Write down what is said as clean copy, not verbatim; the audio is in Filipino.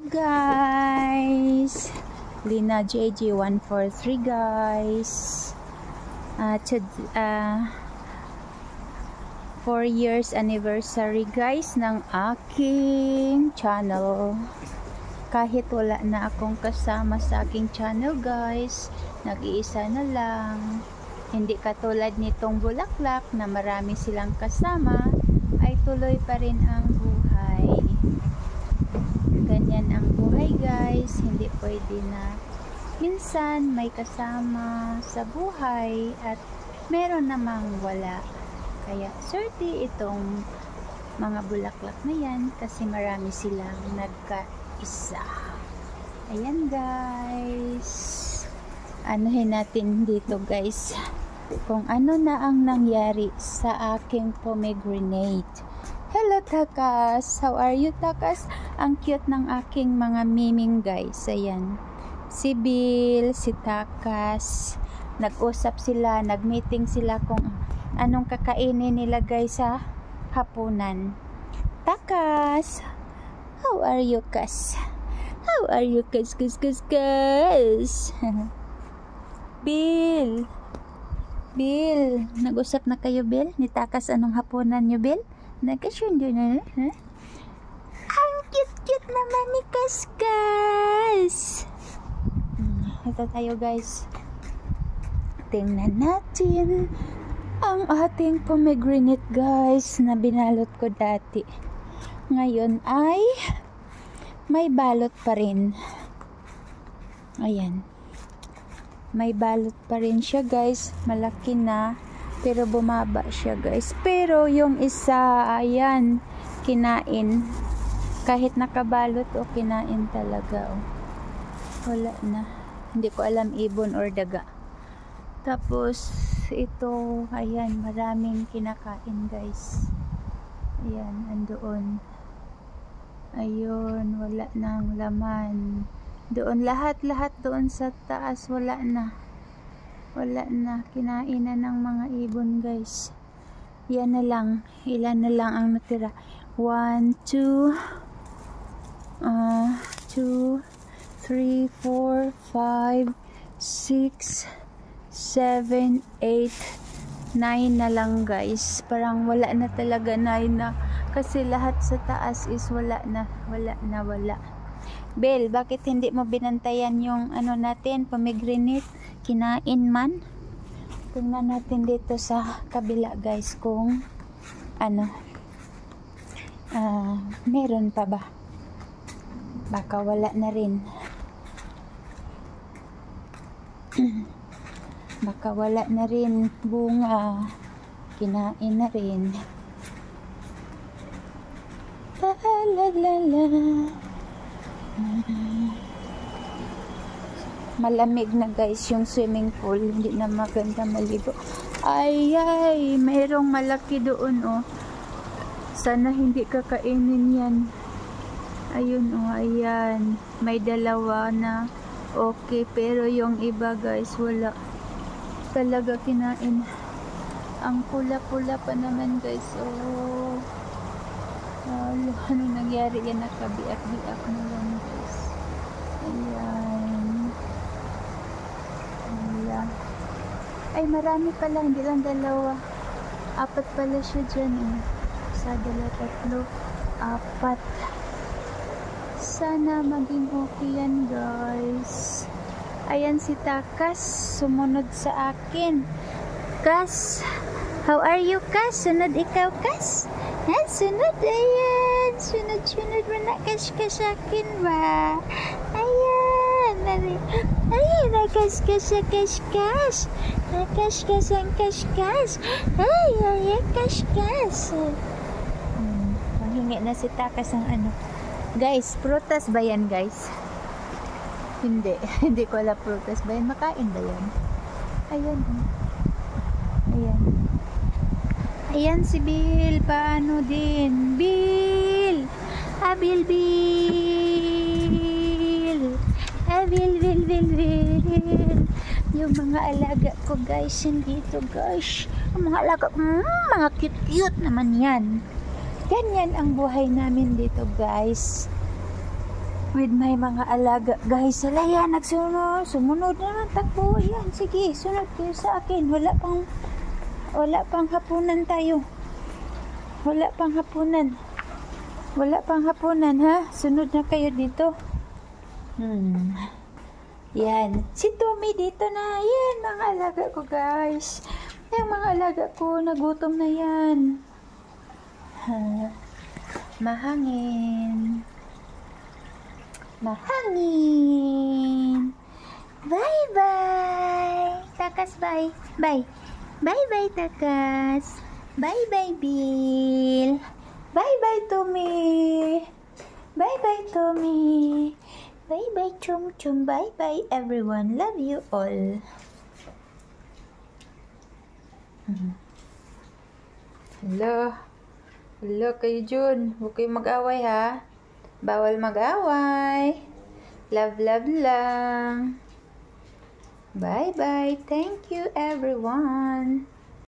Guys, Lina JJ 143 guys. 4 years anniversary guys ng aking channel. Kahit wala na akong kasama sa aking channel guys, nag-iisa na lang. Hindi katulad nitong bulaklak na marami silang kasama, ay tuloy pa rin ang buhay. Ganyan ang buhay guys, hindi pwede na minsan may kasama sa buhay at meron namang wala. Kaya swerte itong mga bulaklak na yan kasi marami silang nagkaisa. Ayan guys, anuhin natin dito guys kung ano na ang nangyari sa aking pomegranate. Hello Takas! How are you Takas? Ang cute ng aking mga miming guys. Ayan. Si Bill, si Takas. Nag-usap sila, nag-meeting sila kung anong kakainin nila guys sa hapunan. Takas! How are you Kas? How are you Kas? Bill! Bill! Nag-usap na kayo Bill? Ni Takas anong hapunan nyo Bill? Nagkasundo na, ha? Ang cute-cute naman ni Kaskas. Ito tayo guys. Tingnan natin ang ating pomegranate guys na binalot ko dati. Ngayon ay may balot pa rin. Ayan. May balot pa rin siya guys. Malaki na. Pero bumaba siya guys. Pero yung isa, ayan, kinain. Kahit nakabalot o kinain talaga. Oh. Wala na. Hindi ko alam ibon or daga. Tapos, ito, ayan, maraming kinakain guys. Ayan, andoon. Ayun, wala nang laman. Doon, lahat doon sa taas, wala na. Wala na, kinain na ng mga ibon guys. Yan na lang, ilan na lang ang natira. 1, 2 3, 4, 5 6 7, 8 9 na lang guys. Parang wala na talaga, 9 na. Kasi lahat sa taas is wala na. Bel, bakit hindi mo binantayan yung ano natin, pomegranate? Kinain man. Tingnan natin dito sa kabila guys kung ano, meron pa ba? Baka wala na rin. Baka wala na rin bunga. Kinain na rin. La la la la. Malamig na guys yung swimming pool, hindi na maganda maligo. Ay mayroong malaki doon oh. Sana hindi kakainin yan. Ayun oh, ayan, may dalawa na okay, pero yung iba guys wala talaga kinain. Ang pula-pula pa naman guys. Oh, ano nangyari yan, nakabiak-biak na lang guys. Ayan. Ay marami pala, hindi lang dalawa, 4 pala siya dyan eh. 1, 2, 3, 4. Sana maging okay yan guys. Ayan si Takas, sumunod sa akin. Kas, how are you Kas? Sunod ikaw Kas? Ha? Sunod, ayan, sunod mo na Kas sa akin ba? Ayan, ayan, nakas-kas ang kaskas. Nakas-kas ang kaskas. Ay, ayan, kaskas. Manghingi na si Takas ang ano. Guys, prutas ba yan guys? Hindi, hindi ko alam prutas ba yan. Makain ba yan? Ayan. Ayan. Ayan si Bill. Paano din? Bill! Bill! Bill. Yung mga alaga ko guys, dito guys. Ang mga alaga, mga cute naman yan. Ganyan ang buhay namin dito guys. with my mga alaga. Guys, sala yan, nagsunod. Sumunod naman, takbo. Yan, sige, sunod kayo sa akin. Wala pang hapunan tayo. Wala pang hapunan, ha? Sunod na kayo dito. Yan. Si Tommy dito na. Yan, mga alaga ko, guys. Yung mga alaga ko, nagutom na yan. Mahangin. Bye-bye. Takas, bye. Bye. Bye-bye, Takas. Bye-bye, Bill. Bye-bye, Tommy. Bye-bye, Tommy. Bye-bye, Chum Chum. Bye-bye, everyone. Love you all. Hello kayo dyan. Huwag kayong mag-away, ha? Bawal mag-away. Love lang. Bye-bye. Thank you, everyone.